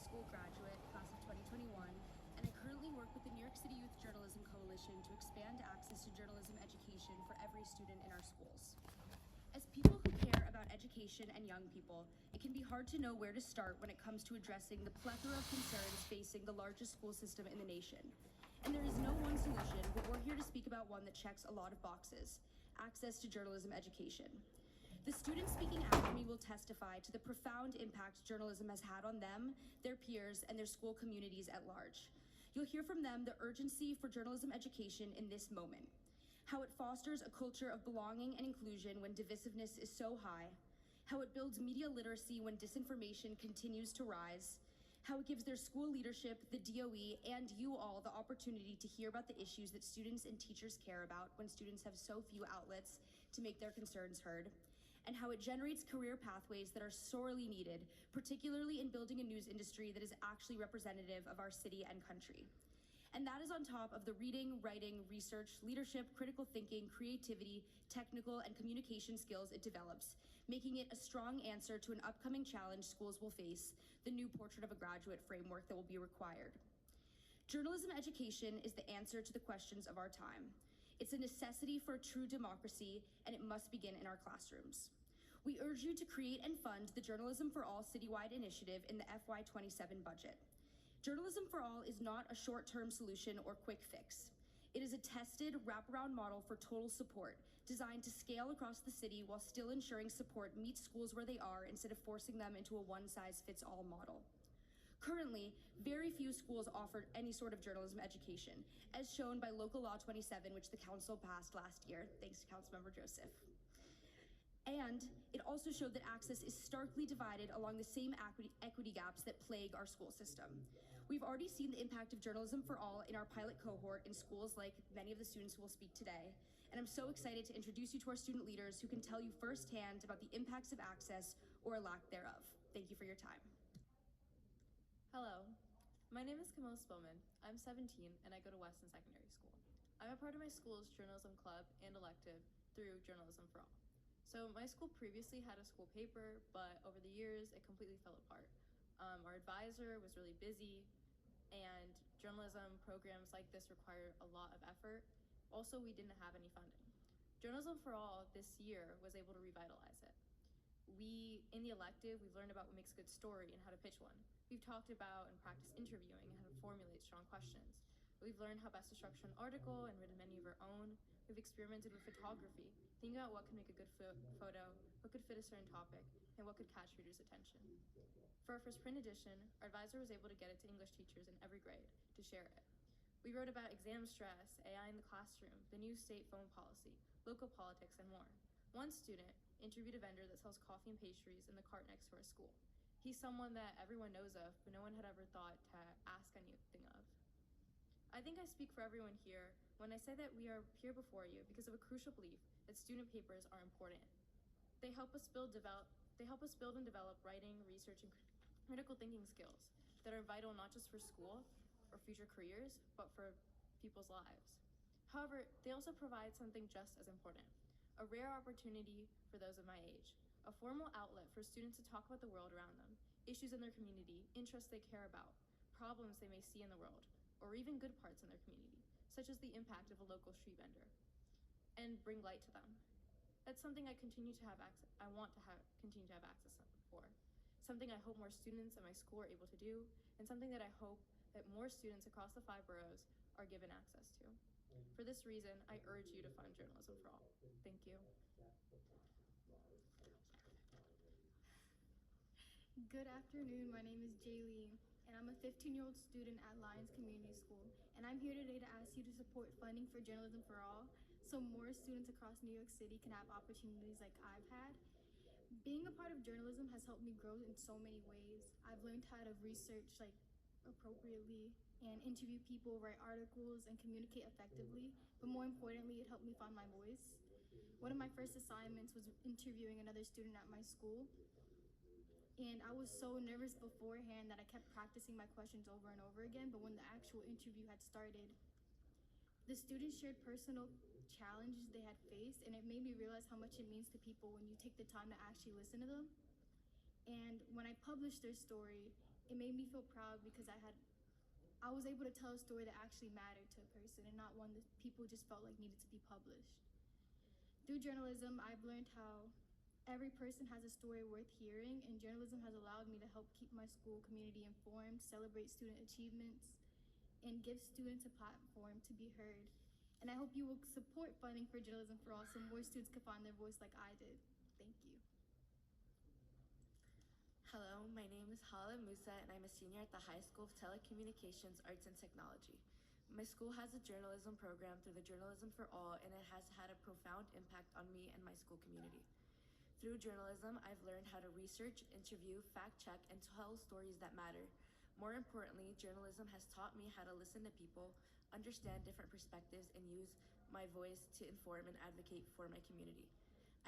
school graduate, class of 2021, and I currently work with the New York City Youth Journalism Coalition to expand access to journalism education for every student in our schools. As people who care about education and young people, it can be hard to know where to start when it comes to addressing the plethora of concerns facing the largest school system in the nation. And there is no one solution, but we're here to speak about one that checks a lot of boxes: access to journalism education. The students speaking after me will testify to the profound impact journalism has had on them, their peers, and their school communities at large. You'll hear from them the urgency for journalism education in this moment, how it fosters a culture of belonging and inclusion when divisiveness is so high, how it builds media literacy when disinformation continues to rise, how it gives their school leadership, the DOE, and you all the opportunity to hear about the issues that students and teachers care about when students have so few outlets to make their concerns heard, and how it generates career pathways that are sorely needed, particularly in building a news industry that is actually representative of our city and country. And that is on top of the reading, writing, research, leadership, critical thinking, creativity, technical, and communication skills it develops, making it a strong answer to an upcoming challenge schools will face, the new Portrait of a Graduate framework that will be required. Journalism education is the answer to the questions of our time. It's a necessity for a true democracy, and it must begin in our classrooms. We urge you to create and fund the Journalism for All citywide initiative in the FY27 budget. Journalism for All is not a short-term solution or quick fix. It is a tested, wraparound model for total support, designed to scale across the city while still ensuring support meets schools where they are instead of forcing them into a one-size-fits-all model. Currently, very few schools offer any sort of journalism education, as shown by Local Law 27, which the council passed last year, thanks to Councilmember Joseph. And it also showed that access is starkly divided along the same equity gaps that plague our school system. We've already seen the impact of Journalism for All in our pilot cohort in schools like many of the students who will speak today. And I'm so excited to introduce you to our student leaders who can tell you firsthand about the impacts of access or lack thereof. Thank you for your time. Hello, my name is Camilla Spillman. I'm 17 and I go to Weston Secondary School. I'm a part of my school's journalism club and elective through Journalism for All. So my school previously had a school paper, but over the years it completely fell apart. Our advisor was really busy, and journalism programs like this require a lot of effort. Also, we didn't have any funding. Journalism for All this year was able to revitalize it. In the elective, we've learned about what makes a good story and how to pitch one. We've talked about and practiced interviewing and how to formulate strong questions. We've learned how best to structure an article and written many of our own. We've experimented with photography, thinking about what can make a good photo, what could fit a certain topic, and what could catch readers' attention. For our first print edition, our advisor was able to get it to English teachers in every grade to share it. We wrote about exam stress, AI in the classroom, the new state phone policy, local politics, and more. One student interviewed a vendor that sells coffee and pastries in the cart next to our school. He's someone that everyone knows of, but no one had ever thought to ask anything of. I think I speak for everyone here when I say that we are here before you because of a crucial belief that student papers are important. They help us build and develop writing, research, and critical thinking skills that are vital not just for school or future careers, but for people's lives. However, they also provide something just as important: a rare opportunity for those of my age, a formal outlet for students to talk about the world around them, issues in their community, interests they care about, problems they may see in the world, or even good parts in their community, such as the impact of a local street vendor, and bring light to them. That's something I want to continue to have access for, something I hope more students at my school are able to do, and something that I hope that more students across the 5 boroughs are given access to. For this reason, I urge you to fund Journalism for All. Thank you. Good afternoon, my name is Jaylee, and I'm a 15-year-old student at Lyons Community School, and I'm here today to ask you to support funding for Journalism for All so more students across New York City can have opportunities like I've had. Being a part of journalism has helped me grow in so many ways. I've learned how to research appropriately and interview people, write articles, and communicate effectively, but more importantly, it helped me find my voice. One of my first assignments was interviewing another student at my school, and I was so nervous beforehand that I kept practicing my questions over and over again, but when the actual interview had started, the students shared personal challenges they had faced, and it made me realize how much it means to people when you take the time to actually listen to them. And when I published their story, it made me feel proud because I was able to tell a story that actually mattered to a person and not one that people just felt like needed to be published. Through journalism, I've learned how every person has a story worth hearing, and journalism has allowed me to help keep my school community informed, celebrate student achievements, and give students a platform to be heard. And I hope you will support funding for Journalism for All so more students can find their voice like I did. Thank you. Hello, my name is Hala Musa, and I'm a senior at the High School of Telecommunications, Arts, and Technology. My school has a journalism program through the Journalism for All, and it has had a profound impact on me and my school community. Through journalism, I've learned how to research, interview, fact-check, and tell stories that matter. More importantly, journalism has taught me how to listen to people, understand different perspectives, and use my voice to inform and advocate for my community.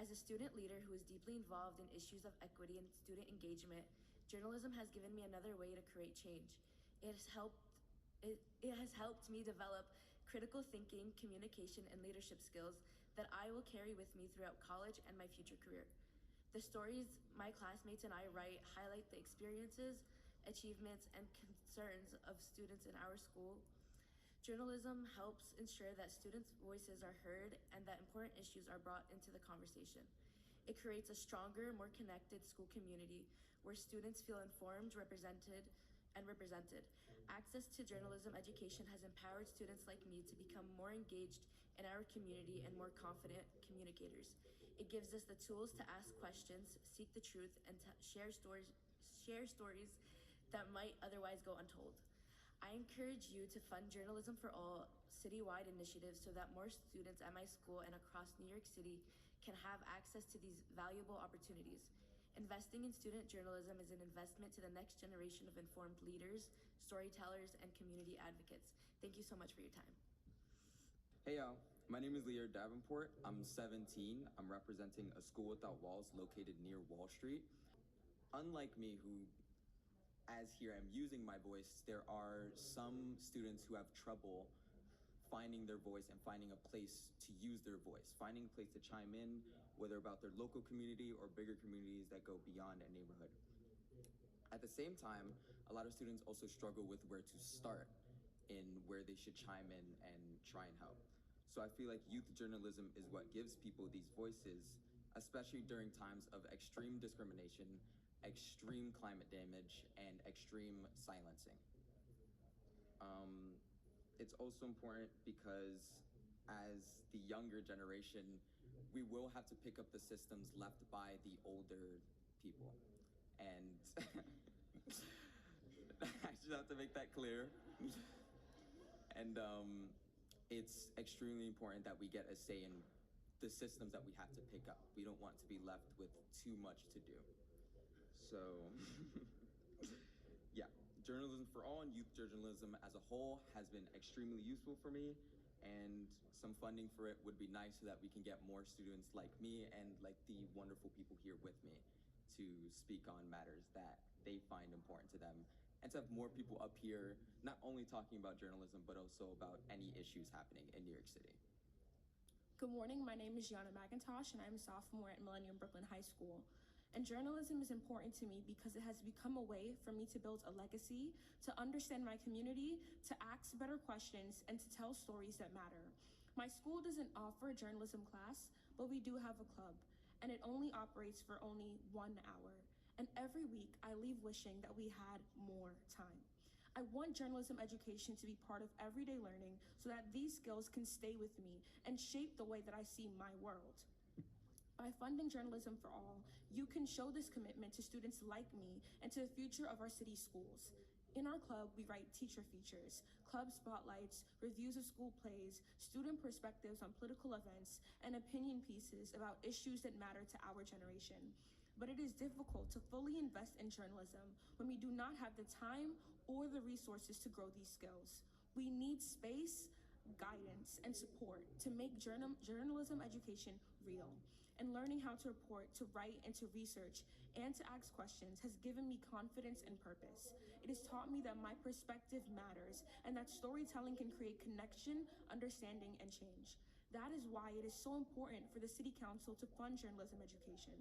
As a student leader who is deeply involved in issues of equity and student engagement, journalism has given me another way to create change. It has helped me develop critical thinking, communication, and leadership skills that I will carry with me throughout college and my future career. The stories my classmates and I write highlight the experiences, achievements, and concerns of students in our school. Journalism helps ensure that students' voices are heard and that important issues are brought into the conversation. It creates a stronger, more connected school community where students feel informed, represented. Access to journalism education has empowered students like me to become more engaged in our community and more confident communicators. It gives us the tools to ask questions, seek the truth, and share stories that might otherwise go untold. I encourage you to fund Journalism for All citywide initiatives so that more students at my school and across New York City can have access to these valuable opportunities. Investing in student journalism is an investment to the next generation of informed leaders, storytellers, and community advocates. Thank you so much for your time. Hey y'all, my name is Leo Davenport. I'm 17. I'm representing a school without walls located near Wall Street. Unlike me, who as here I'm using my voice, there are some students who have trouble finding their voice and finding a place to use their voice, finding a place to chime in, whether about their local community or bigger communities that go beyond a neighborhood. At the same time, a lot of students also struggle with where to start in where they should chime in and try and help. So I feel like youth journalism is what gives people these voices, especially during times of extreme discrimination, extreme climate damage, and extreme silencing. It's also important because as the younger generation, we will have to pick up the systems left by the older people. And I just have to make that clear. And it's extremely important that we get a say in the systems that we have to pick up. We don't want to be left with too much to do. So, yeah, Journalism for All and youth journalism as a whole has been extremely useful for me, and some funding for it would be nice so that we can get more students like me and like the wonderful people here with me to speak on matters that they find important to them, and to have more people up here not only talking about journalism but also about any issues happening in New York City. Good morning, my name is Gianna McIntosh and I'm a sophomore at Millennium Brooklyn High School. And journalism is important to me because it has become a way for me to build a legacy, to understand my community, to ask better questions, and to tell stories that matter. My school doesn't offer a journalism class, but we do have a club, and it only operates for only 1 hour. And every week, I leave wishing that we had more time. I want journalism education to be part of everyday learning so that these skills can stay with me and shape the way that I see my world. By funding Journalism for All, you can show this commitment to students like me and to the future of our city schools. In our club, we write teacher features, club spotlights, reviews of school plays, student perspectives on political events, and opinion pieces about issues that matter to our generation. But it is difficult to fully invest in journalism when we do not have the time or the resources to grow these skills. We need space, guidance, and support to make journalism education real. And learning how to report, to write, and to research, and to ask questions has given me confidence and purpose. It has taught me that my perspective matters and that storytelling can create connection, understanding, and change. That is why it is so important for the City Council to fund journalism education.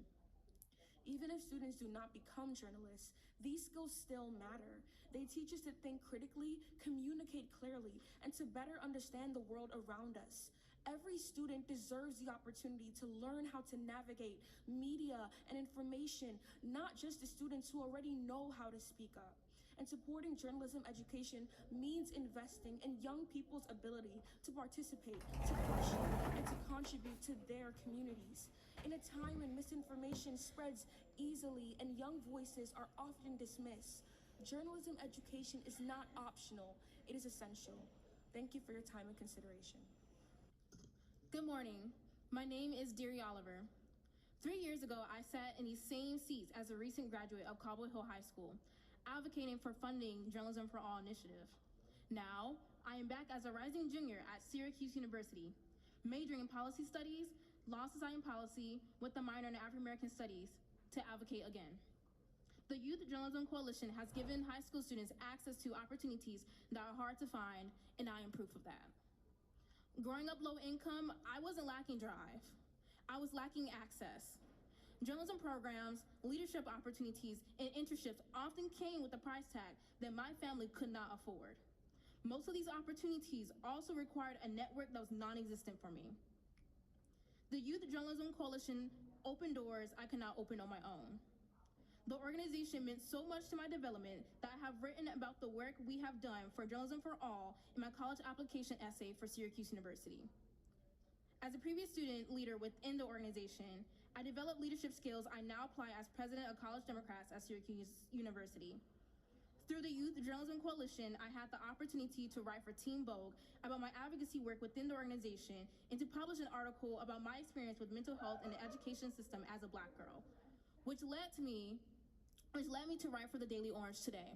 Even if students do not become journalists, these skills still matter. They teach us to think critically, communicate clearly, and to better understand the world around us. Every student deserves the opportunity to learn how to navigate media and information, not just the students who already know how to speak up. And supporting journalism education means investing in young people's ability to participate, to question, and to contribute to their communities. In a time when misinformation spreads easily and young voices are often dismissed, journalism education is not optional, it is essential. Thank you for your time and consideration. Good morning. My name is Deary Oliver. 3 years ago, I sat in these same seats as a recent graduate of Cobble Hill High School, advocating for funding Journalism for All initiative. Now, I am back as a rising junior at Syracuse University, majoring in policy studies, law society and policy, with a minor in African American studies, to advocate again. The Youth Journalism Coalition has given high school students access to opportunities that are hard to find, and I am proof of that. Growing up low income, I wasn't lacking drive. I was lacking access. Journalism programs, leadership opportunities, and internships often came with a price tag that my family could not afford. Most of these opportunities also required a network that was non-existent for me. The Youth Journalism Coalition opened doors I could not open on my own. The organization meant so much to my development that I have written about the work we have done for Journalism for All in my college application essay for Syracuse University. As a previous student leader within the organization, I developed leadership skills I now apply as president of College Democrats at Syracuse University. Through the Youth Journalism Coalition, I had the opportunity to write for Teen Vogue about my advocacy work within the organization and to publish an article about my experience with mental health in the education system as a Black girl, which led me to write for the Daily Orange today.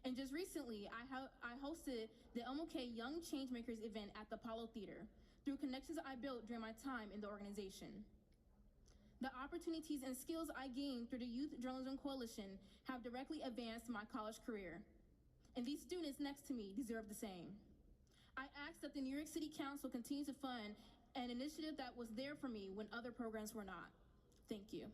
And just recently, I hosted the MLK Young Changemakers event at the Apollo Theater through connections I built during my time in the organization. The opportunities and skills I gained through the Youth Journalism Coalition have directly advanced my college career. And these students next to me deserve the same. I ask that the New York City Council continue to fund an initiative that was there for me when other programs were not. Thank you.